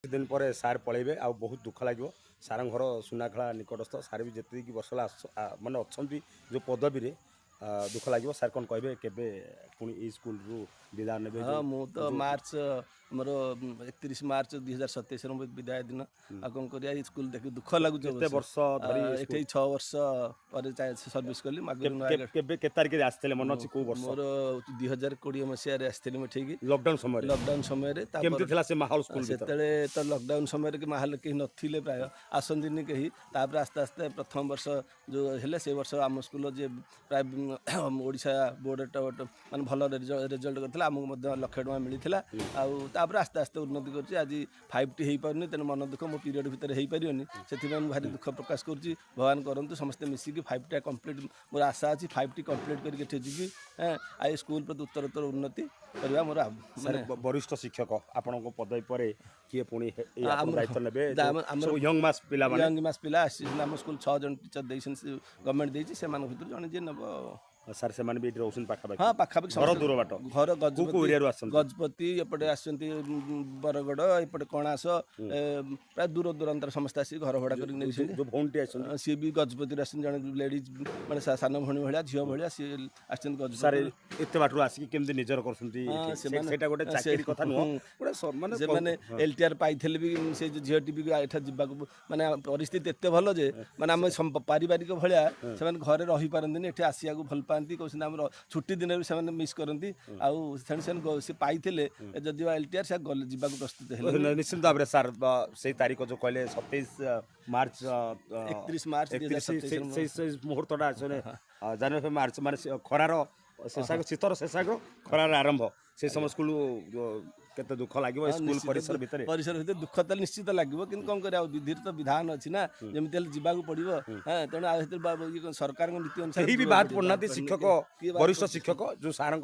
दिन पर सार पलैबे आ बहुत दुख लगे सार घर सुनाखला निकटस्थ सार भी जितकी वर्ष माने अच्छा जो पदवी दुख लगे सार कौन कहे केबे पुणी स्कूल रु विदा ने हाँ मु तो मार्च मोर 31 मार्च 2027 विदाय दिन आ कौन करिया स्कूल देखि दुख लगुच वर्ष धरी एठे 6 वर्ष पर सर्विस कली केबे के तारिख रे आस्ते मन अछि को वर्ष मोर 2020 मसिया रे आस्थिली म ठीक लॉकडाउन समय रे केमति थिला से माहौल स्कूल सेतले तो लॉकडाउन समय रे कि माहौल के नथिले प्राय आसंदिनी कही तापर आस्ते आस्ते प्रथम वर्ष जो हेले से वर्ष आम स्कूल जे प्राय ओडिशा बोर्ड माने भल रिजल्ट करथिला हमहु मध्ये लक्ष टका मिलिथिला आउ आस्ते आस्ते उन्नति करछि आज 5T हेई पारनी तेन मन दुख मो पीरियड भितर हेई पारियोनी सेथि मैं भारी दुख प्रकाश करछि भगवान करंतु समस्त मिसी कि 5T कंप्लीट मोर आशा अछि 5T कंप्लीट करके ठेजिकी आई स्कूल प्रति उत्तरोत्तर उन्नति करबा मोर माने वरिष्ठ शिक्षक आपन को पदवी परे किए पुणी दायित्व नेबे सब यंग मास पिला आम स्कूल 6 जन टीचर देइसन गवर्नमेंट देइछि से मान भितर जने जे नबो सर से भी रोशन पाखापाखि हाँ पाखापाखि घर दूर बाट घर गजपति एपटे आसती बरगड़ एपटे कणास प्राय दूर दूरांतर समस्त आसी घर भड़ा कर सी भी गजपति जन लेडीज माने सान भणी भाया झील भाया सी सर एत बाट आसिक केमती निजर करटा गोटे चाकरी कथा नुह माने LTR पाइले भी से झीटी भी एठा जीवा माने परिस्थिति एत भल जे माने आम पारिवारिक भाया से घरे रही पारती एठी आसिया भल पाती कहते आम छुट्टी दिन भी से मिस करती से पाइले जदि LTR से जावाक प्रस्तुत है निश्चित भाव में सार से तारीख जो कहले 27 मार्च 31 मार्च मुहूर्तटा जनवरी मार्च माने खरार शेषाग शीतर शेषाग खरार आरंभ से समय स्कूल केते दुख लगे स्कूल परिसर भितर दुख तो निश्चित लगे कि कौन कर विधि तो विधान अच्छी ना जमी जावाक पड़ो तेणु सरकार नीति अनुसार भी बात पड़ना शिक्षक वरिष्ठ शिक्षक जो सार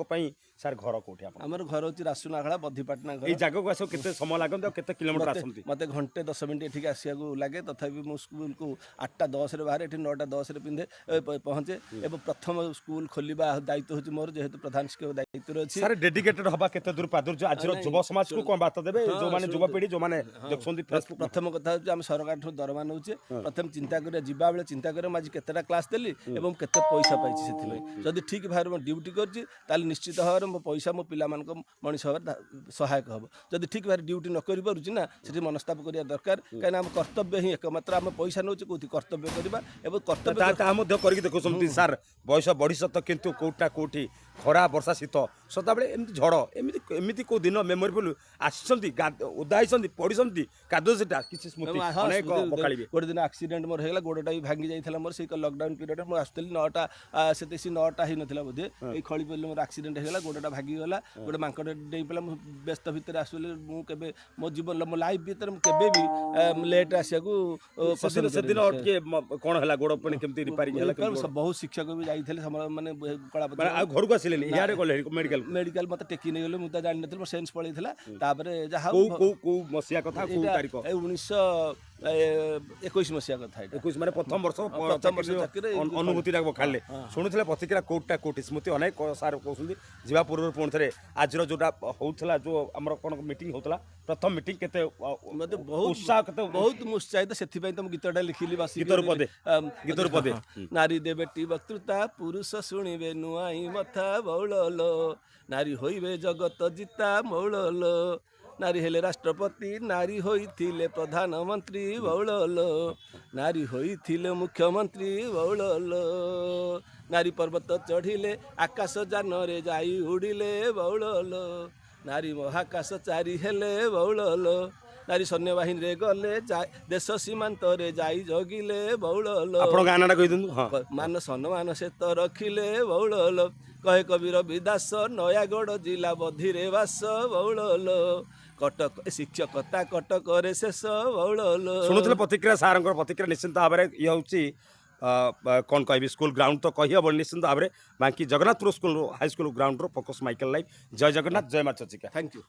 सार घर कौटी आमर घर हूँ रासुनाखड़ा बद्धिपाटना घर जगह आस के समय लगता केते किलोमीटर आसती मत घंटे 10 मिनट एठिक आसिया लगे तथापि मु स्कूल को 8:10 बाहर ये 9:10 पिंधे पहुँचे एवं प्रथम स्कूल खोलवा दायित्व हूँ मोर जेहेतु प्रधान शिक्षक दायित्व अच्छी सर डेडिकेटेड हवा केते दूर प्रादुर्य आज युव समाज को कौन बात देबे जो माने युवपीढ़ी जो माने देखछोंदी फेसबुक प्रथम कथा हूँ आम सरकार ठू दरमा नौचे प्रथम चिंता करिया जिबा बेले चिंता करिया आज केतेटा क्लास देली एवं केते पैसा पाइछि सेथि जदि ठीक भाव में ड्यूटी करछि ताले निश्चित भाव में मो पैसा मो पिला मानको मनीष भाव सहायक हबो जदि ठीक भाव ड्यूटी न करि पारुछि ना सेठी मनस्ताप करिया दरकार काना हम कर्तव्य ही एकमात्र हम पैसा नौचे कोथि कर्तव्य करबा एवं कर्तव्य ता मध्य करके देखछोंती सर बयस बढ़िसत किंतु कोटा कोठी खरा वर्षा शीत सदा बेले एमती झड़ एमती को दिन मेमोरेबल आसछंती उदा आइछंती पढिछंती कादो सेटा किछि स्मृति अनेक बकाळिबे गोटे दिन एक्सीडेंट मोर हेला गोडटा भी भांगी जाइथला मोर से लॉकडाउन पीरियड मो आस्तली 9टा सेते सी 9टा हि नथिला बोधे ए खळी पल्ले मोर एक्सीडेंट हेला गोडटा भागी गला गोटे मांकड़ डेई पला मो व्यस्त भितर आसले मु केबे मो जीवन मो लाइफ भितर मु केबे भी लेट आसिया को से दिन के कोन हेला गोड पनि केमती रिपेयरिंग हेला बहुत शिक्षक भी जाइथले माने कलापति आ घर को आसिले यारे गले मेडिकल मत टेकी नहीं गले मुता जानि नथिल सेंस पळैथिला तापरे जहा को मसिया कथा को तारीख 1921 मसिया कथा 21 माने प्रथम वर्ष अनुभूति राखबो खाले सुनुथले प्रतिक्रिया कोटा कोटी स्मृति अनेक सार कहउछंदी जीवा पूर्व पुण थरे आजरो जोटा होउथला जो हमर कोन मीटिंग होतला प्रथम मीटिंग केते मते बहुत उत्साह केते बहुत उत्साहित सेथि पई त गीतटा लिखिली बासी गीतर पदे नारी देबेटी वक्तृता पुरुष सुनिबे नुआई मथा बौळलो नारी होइबे जगत जिता मौळलो नारी हेले राष्ट्रपति नारी होइथिले प्रधानमंत्री बौळलो नारी होइथिले मुख्यमंत्री बौळलो नारी पर्वत चढ़िले आकाश जान रे जाई उड़िले बौळलो नारी महाकाश चारि हेले बौळलो नारी सैन्यबाहिनी रे गले देश सीमांत रे जाई जगिले बौळलो आपण गानाटा कहि दनु मान सम्मान से तो रखिले बौळलो कहे कबीर विदास नयागढ़ जिला बधिरे वास बौळलो कटक शिक्षकता कटक रे शेष बौळलो सुनुथले प्रतिक्रिया सारंकर प्रतिक्रिया निश्चित भाव में ये हूँ कौन कह स्कूल ग्राउंड तो कही हम निश्चित भाव में बाकी Jagannathpur school high school ground रो फोकस माइकल लाइव जय जगन्नाथ जय मां चचिका थैंक यू।